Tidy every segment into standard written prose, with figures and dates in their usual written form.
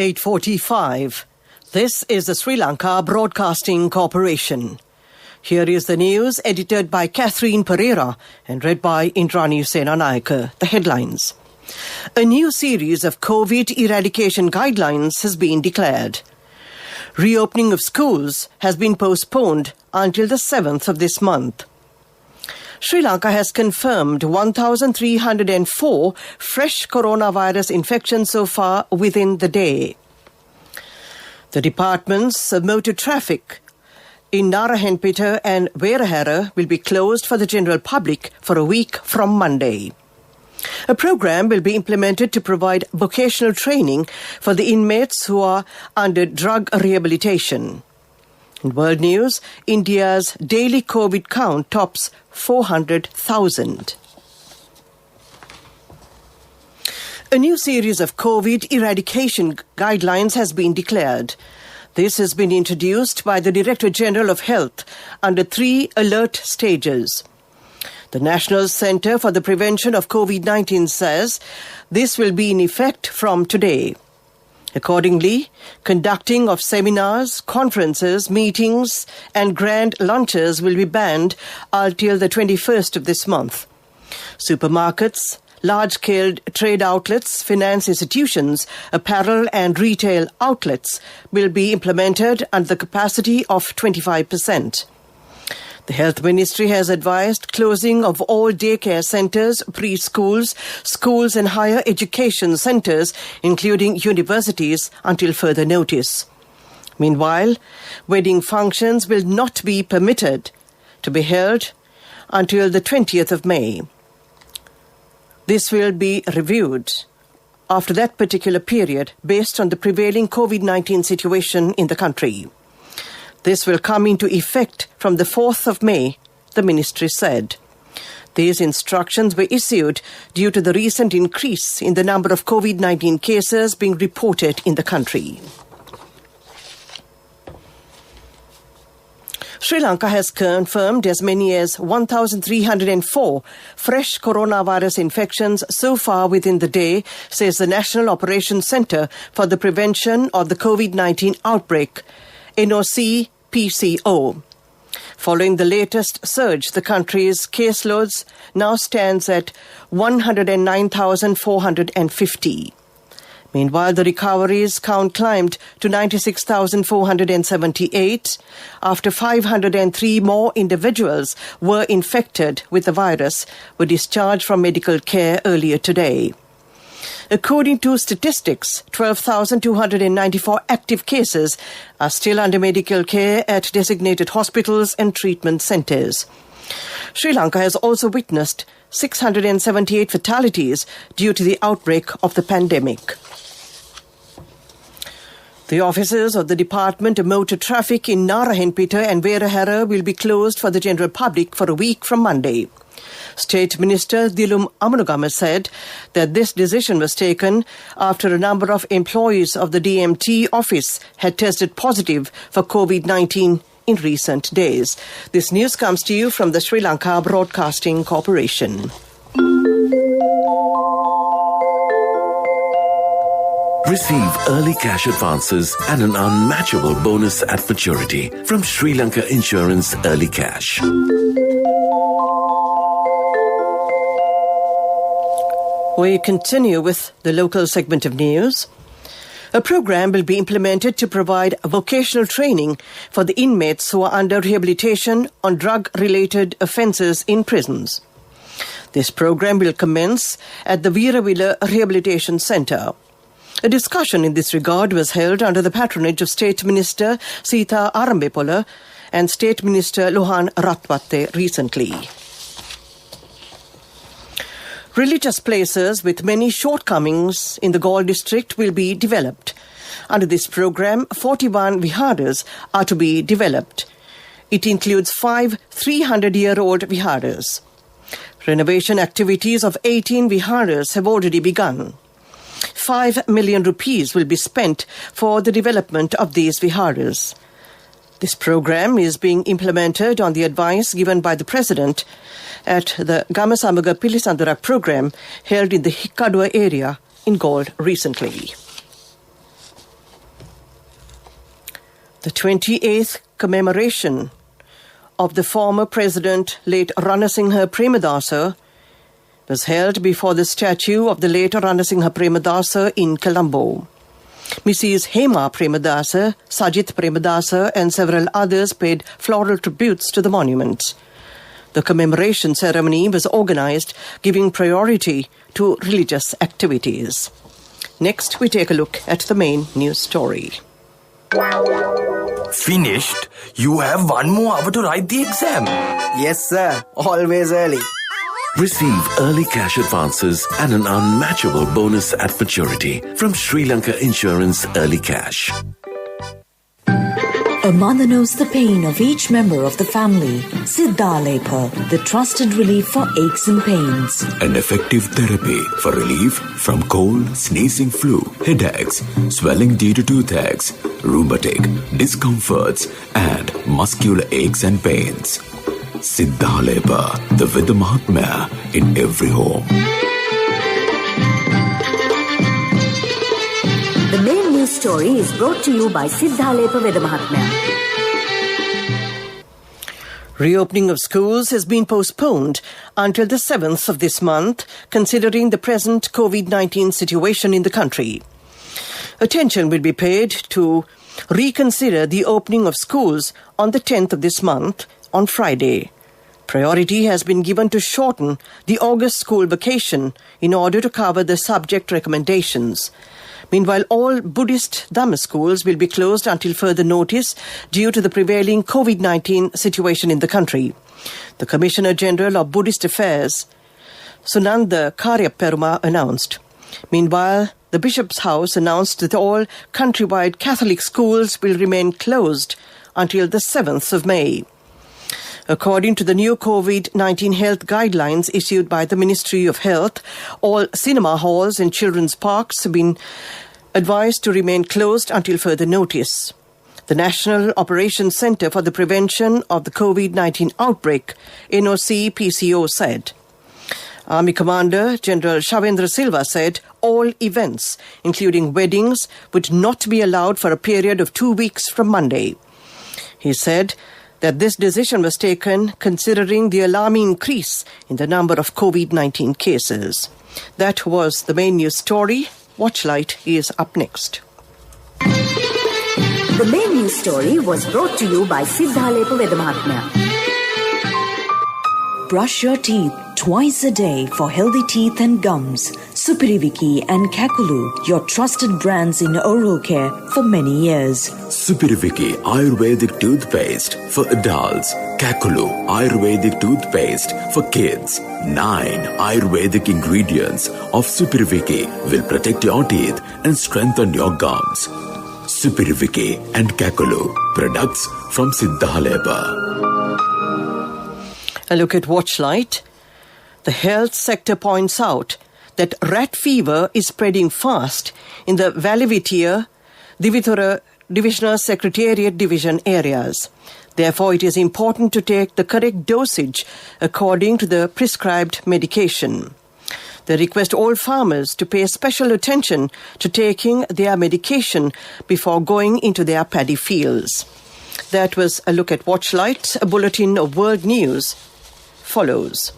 8:45. This is the Sri Lanka Broadcasting Corporation. Here is the news edited by Catherine Pereira and read by Indrani Senanayake. The headlines. A new series of COVID eradication guidelines has been declared. Reopening of schools has been postponed until the 7th of this month. Sri Lanka has confirmed 1,304 fresh coronavirus infections so far within the day. The departments of motor traffic in Narahenpita and Verahera will be closed for the general public for a week from Monday. A program will be implemented to provide vocational training for the inmates who are under drug rehabilitation. In world news, India's daily COVID count tops 400,000. A new series of COVID eradication guidelines has been declared. This has been introduced by the Director General of Health under 3 alert stages. The National Centre for the Prevention of COVID-19 says this will be in effect from today. Accordingly, conducting of seminars, conferences, meetings and grand lunches will be banned until the 21st of this month. Supermarkets, large-scale trade outlets, finance institutions, apparel and retail outlets will be implemented at the capacity of 25%. The Health Ministry has advised closing of all daycare centres, preschools, schools and higher education centres, including universities, until further notice. Meanwhile, wedding functions will not be permitted to be held until the 20th of May. This will be reviewed after that particular period based on the prevailing COVID-19 situation in the country. This will come into effect from the 4th of May, the ministry said. These instructions were issued due to the recent increase in the number of COVID-19 cases being reported in the country. Sri Lanka has confirmed as many as 1,304 fresh coronavirus infections so far within the day, says the National Operations Centre for the Prevention of the COVID-19 Outbreak, NOC-PCO. Following the latest surge, the country's caseloads now stands at 109,450. Meanwhile, the recoveries count climbed to 96,478 after 503 more individuals were infected with the virus were discharged from medical care earlier today. According to statistics, 12,294 active cases are still under medical care at designated hospitals and treatment centres. Sri Lanka has also witnessed 678 fatalities due to the outbreak of the pandemic. The offices of the Department of Motor Traffic in Narahenpita and Verahera will be closed for the general public for a week from Monday. State Minister Dilum Amanugama said that this decision was taken after a number of employees of the DMT office had tested positive for COVID-19 in recent days. This news comes to you from the Sri Lanka Broadcasting Corporation. Receive early cash advances and an unmatchable bonus at maturity from Sri Lanka Insurance Early Cash. We continue with the local segment of news. A program will be implemented to provide vocational training for the inmates who are under rehabilitation on drug-related offences in prisons. This program will commence at the Veeravilla Rehabilitation Centre. A discussion in this regard was held under the patronage of State Minister Sita Arambepola and State Minister Lohan Ratwatte recently. Religious places with many shortcomings in the Galle district will be developed. Under this program, 41 viharas are to be developed. It includes 5 300-year-old viharas. Renovation activities of 18 viharas have already begun. 5 million rupees will be spent for the development of these viharas. This program is being implemented on the advice given by the President at the Gamasamaga Pilisandarak program held in the Hikkadua area in Galle recently. The 28th commemoration of the former President, late Ranasinghe Premadasa, was held before the statue of the late Ranasinghe Premadasa in Colombo. Mrs. Hema Premadasa, Sajit Premadasa and several others paid floral tributes to the monument. The commemoration ceremony was organized, giving priority to religious activities. Next, we take a look at the main news story. Finished? You have 1 more hour to write the exam. Yes, sir. Always early. Receive early cash advances and an unmatchable bonus at maturity from Sri Lanka Insurance Early Cash. A mother knows the pain of each member of the family. Siddhalepa, the trusted relief for aches and pains. An effective therapy for relief from cold, sneezing, flu, headaches, swelling due to toothaches, rheumatic, discomforts, and muscular aches and pains. Siddhalepa, the Vidya Mahatmya in every home. The main news story is brought to you by Siddhalepa Vidya Mahatmya. Reopening of schools has been postponed until the 7th of this month, considering the present COVID-19 situation in the country. Attention will be paid to reconsider the opening of schools on the 10th of this month, on Friday. Priority has been given to shorten the August school vacation in order to cover the subject recommendations. Meanwhile, all Buddhist Dhamma schools will be closed until further notice due to the prevailing COVID-19 situation in the country. The Commissioner General of Buddhist Affairs, Sunanda Karyaperuma, announced. Meanwhile, the Bishop's House announced that all countrywide Catholic schools will remain closed until the 7th of May. According to the new COVID-19 health guidelines issued by the Ministry of Health, all cinema halls and children's parks have been advised to remain closed until further notice. The National Operations Centre for the Prevention of the COVID-19 Outbreak, NOC-PCO, said. Army Commander General Shavendra Silva said all events, including weddings, would not be allowed for a period of 2 weeks from Monday. He said that this decision was taken considering the alarming increase in the number of COVID-19 cases. That was the main news story. Watchlight is up next. The main news story was brought to you by Siddhalepa Vidya Mahatmya. Brush your teeth twice a day for healthy teeth and gums. Supiriviki and Kakulu, your trusted brands in oral care for many years. Supiriviki Ayurvedic toothpaste for adults. Kakulu Ayurvedic toothpaste for kids. 9 Ayurvedic ingredients of Supiriviki will protect your teeth and strengthen your gums. Supiriviki and Kakulu, products from Siddhalepa. A look at Watchlight. The health sector points out that rat fever is spreading fast in the Valavitia, Divithura Divisional Secretariat Division areas. Therefore, it is important to take the correct dosage according to the prescribed medication. They request all farmers to pay special attention to taking their medication before going into their paddy fields. That was a look at Watchlight. A bulletin of world news follows.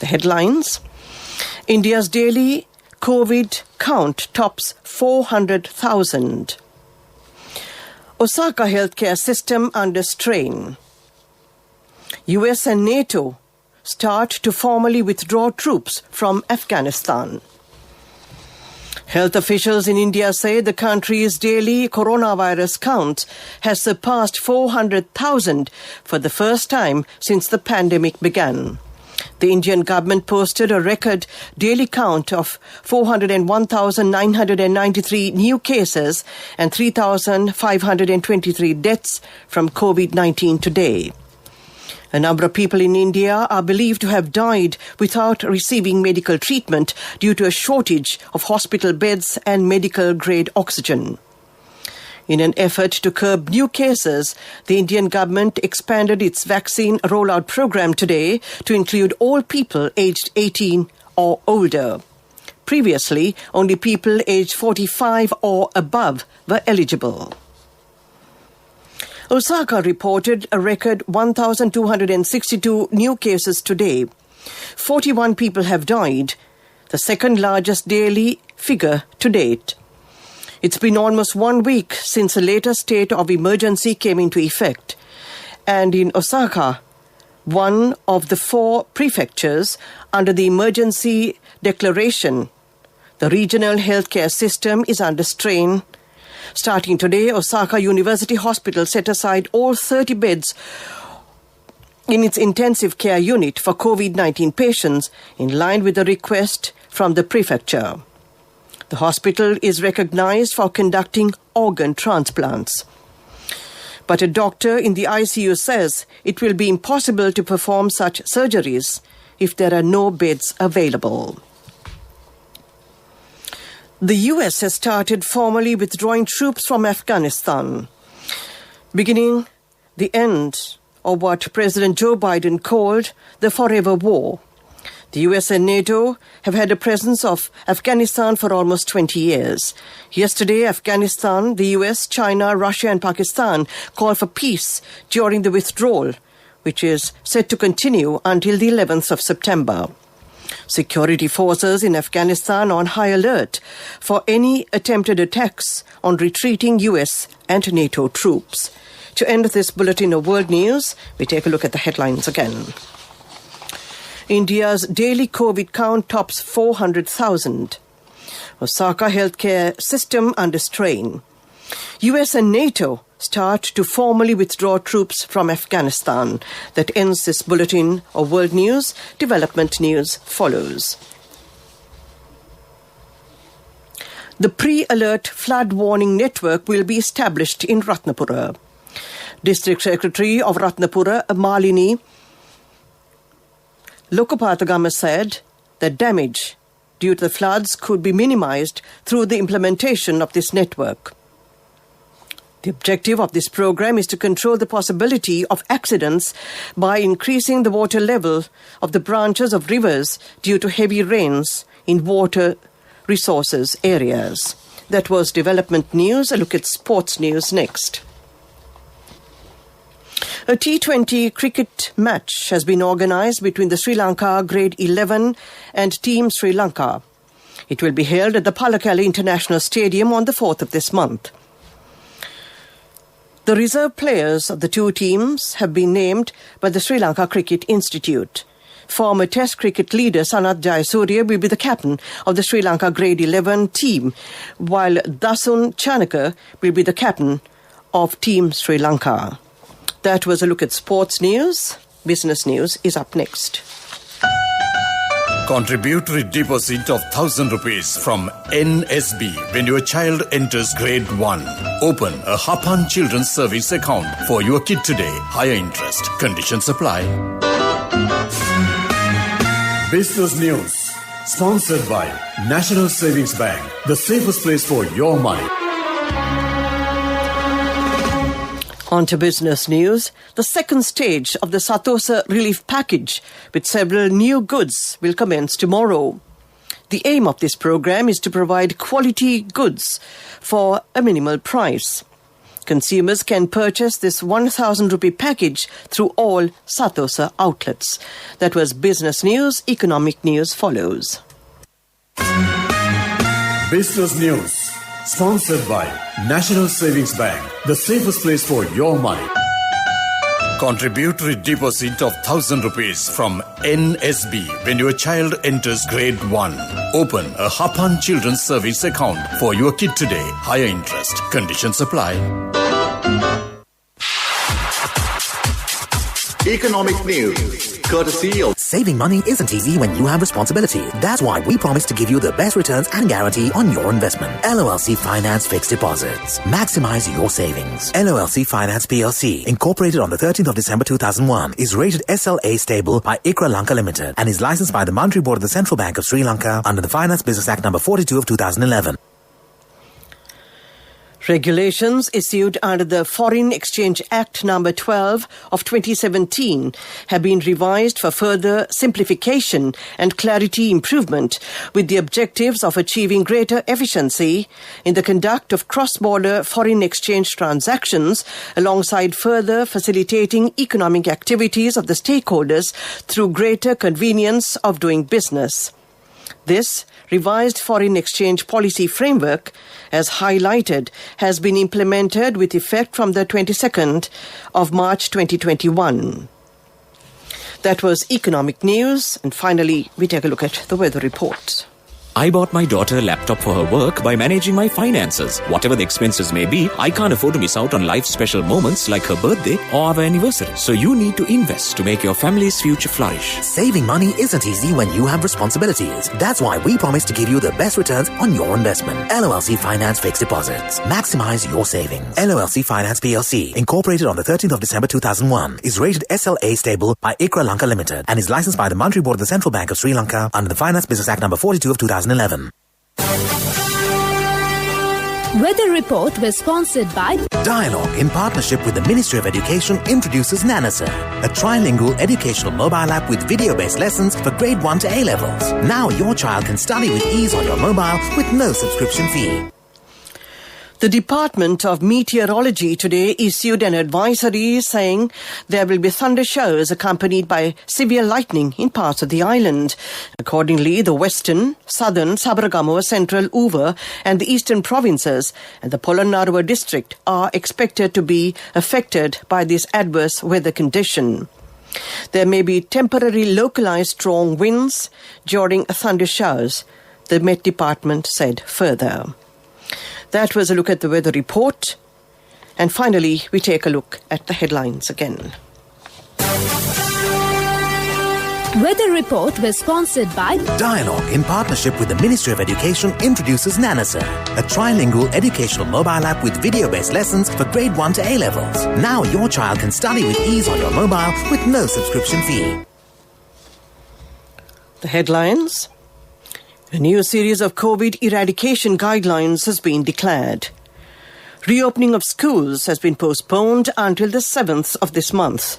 The headlines. India's daily COVID count tops 400,000. Osaka healthcare system under strain. US and NATO start to formally withdraw troops from Afghanistan. Health officials in India say the country's daily coronavirus count has surpassed 400,000 for the first time since the pandemic began. The Indian government posted a record daily count of 401,993 new cases and 3,523 deaths from COVID-19 today. A number of people in India are believed to have died without receiving medical treatment due to a shortage of hospital beds and medical-grade oxygen. In an effort to curb new cases, the Indian government expanded its vaccine rollout program today to include all people aged 18 or older. Previously, only people aged 45 or above were eligible. Osaka reported a record 1,262 new cases today. 41 people have died, the second largest daily figure to date. It's been almost 1 week since the latest state of emergency came into effect. And in Osaka, one of the 4 prefectures under the emergency declaration, the regional healthcare system is under strain. Starting today, Osaka University Hospital set aside all 30 beds in its intensive care unit for COVID-19 patients in line with the request from the prefecture. The hospital is recognized for conducting organ transplants. But a doctor in the ICU says it will be impossible to perform such surgeries if there are no beds available. The US has started formally withdrawing troops from Afghanistan, beginning the end of what President Joe Biden called the forever war. The US and NATO have had a presence of Afghanistan for almost 20 years. Yesterday, Afghanistan, the US, China, Russia and Pakistan called for peace during the withdrawal, which is set to continue until the 11th of September. Security forces in Afghanistan are on high alert for any attempted attacks on retreating US and NATO troops. To end this bulletin of world news, we take a look at the headlines again. India's daily COVID count tops 400,000. Osaka healthcare system under strain. US and NATO start to formally withdraw troops from Afghanistan. That ends this bulletin of world news. Development news follows. The pre-alert flood warning network will be established in Ratnapura. District Secretary of Ratnapura, Malini Lokapatagama said that damage due to the floods could be minimized through the implementation of this network. The objective of this program is to control the possibility of accidents by increasing the water level of the branches of rivers due to heavy rains in water resources areas. That was development news. A look at sports news next. A T20 cricket match has been organised between the Sri Lanka Grade 11 and Team Sri Lanka. It will be held at the Pallekele International Stadium on the 4th of this month. The reserve players of the two teams have been named by the Sri Lanka Cricket Institute. Former Test cricket leader Sanath Jayasuriya will be the captain of the Sri Lanka Grade 11 team, while Dasun Chanaka will be the captain of Team Sri Lanka. That was a look at sports news. Business news is up next. Contributory deposit of 1,000 rupees from NSB when your child enters grade 1. Open a Hapan Children's Service account for your kid today. Higher interest. Conditions apply. Business News, sponsored by National Savings Bank, the safest place for your money. On to business news. The second stage of the Satosa relief package with several new goods will commence tomorrow. The aim of this program is to provide quality goods for a minimal price. Consumers can purchase this 1,000 rupee package through all Satosa outlets. That was business news. Economic news follows. Business News, sponsored by National Savings Bank, the safest place for your money. Contributory deposit of 1,000 rupees from NSB when your child enters grade 1. Open a Hapan Children's Service account for your kid today. Higher interest. Conditions apply. Economic news, courtesy of... Saving money isn't easy when you have responsibility. That's why we promise to give you the best returns and guarantee on your investment. LOLC Finance Fixed Deposits. Maximize your savings. LOLC Finance PLC, incorporated on the 13th of December 2001, is rated SLA stable by ICRA Lanka Limited and is licensed by the Monetary Board of the Central Bank of Sri Lanka under the Finance Business Act number 42 of 2011. Regulations issued under the Foreign Exchange Act No. 12 of 2017 have been revised for further simplification and clarity improvement with the objectives of achieving greater efficiency in the conduct of cross-border foreign exchange transactions alongside further facilitating economic activities of the stakeholders through greater convenience of doing business. This revised foreign exchange policy framework, as highlighted, has been implemented with effect from the 22nd of March 2021. That was economic news, and finally we take a look at the weather report. I bought my daughter a laptop for her work by managing my finances. Whatever the expenses may be, I can't afford to miss out on life's special moments like her birthday or our anniversary. So you need to invest to make your family's future flourish. Saving money isn't easy when you have responsibilities. That's why we promise to give you the best returns on your investment. LOLC Finance Fixed Deposits. Maximize your savings. LOLC Finance PLC, incorporated on the 13th of December 2001, is rated SLA stable by ICRA Lanka Limited and is licensed by the Monetary Board of the Central Bank of Sri Lanka under the Finance Business Act No. 42 of 2011. Weather report was sponsored by Dialogue, in partnership with the Ministry of Education, introduces Nanasa, a trilingual educational mobile app with video-based lessons for grade 1 to A levels. Now your child can study with ease on your mobile with no subscription fee. The Department of Meteorology today issued an advisory saying there will be thunder showers accompanied by severe lightning in parts of the island. Accordingly, the western, southern, Sabaragamuwa, central Uva and the eastern provinces and the Polonnaruwa district are expected to be affected by this adverse weather condition. There may be temporary localized strong winds during thunder showers, the Met Department said further. That was a look at the weather report. And finally, we take a look at the headlines again. Weather report was sponsored by Dialogue, in partnership with the Ministry of Education, introduces Nanasa, a trilingual educational mobile app with video-based lessons for grade 1 to A levels. Now your child can study with ease on your mobile with no subscription fee. The headlines. A new series of COVID eradication guidelines has been declared. Reopening of schools has been postponed until the 7th of this month.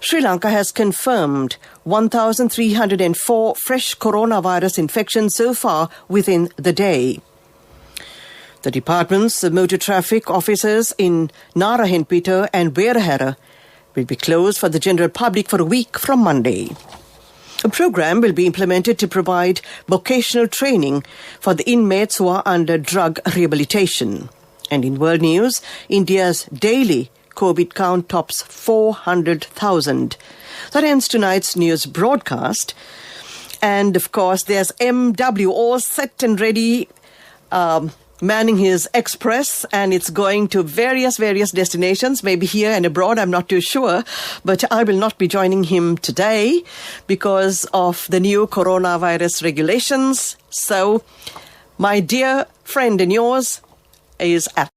Sri Lanka has confirmed 1,304 fresh coronavirus infections so far within the day. The departments of motor traffic officers in Narahenpita and Werahera will be closed for the general public for a week from Monday. A program will be implemented to provide vocational training for the inmates who are under drug rehabilitation. And in world news, India's daily COVID count tops 400,000. That ends tonight's news broadcast. And of course, there's MW all set and ready, manning his express, and it's going to various destinations, maybe here and abroad, I'm not too sure, but I will not be joining him today because of the new coronavirus regulations. So my dear friend and yours is at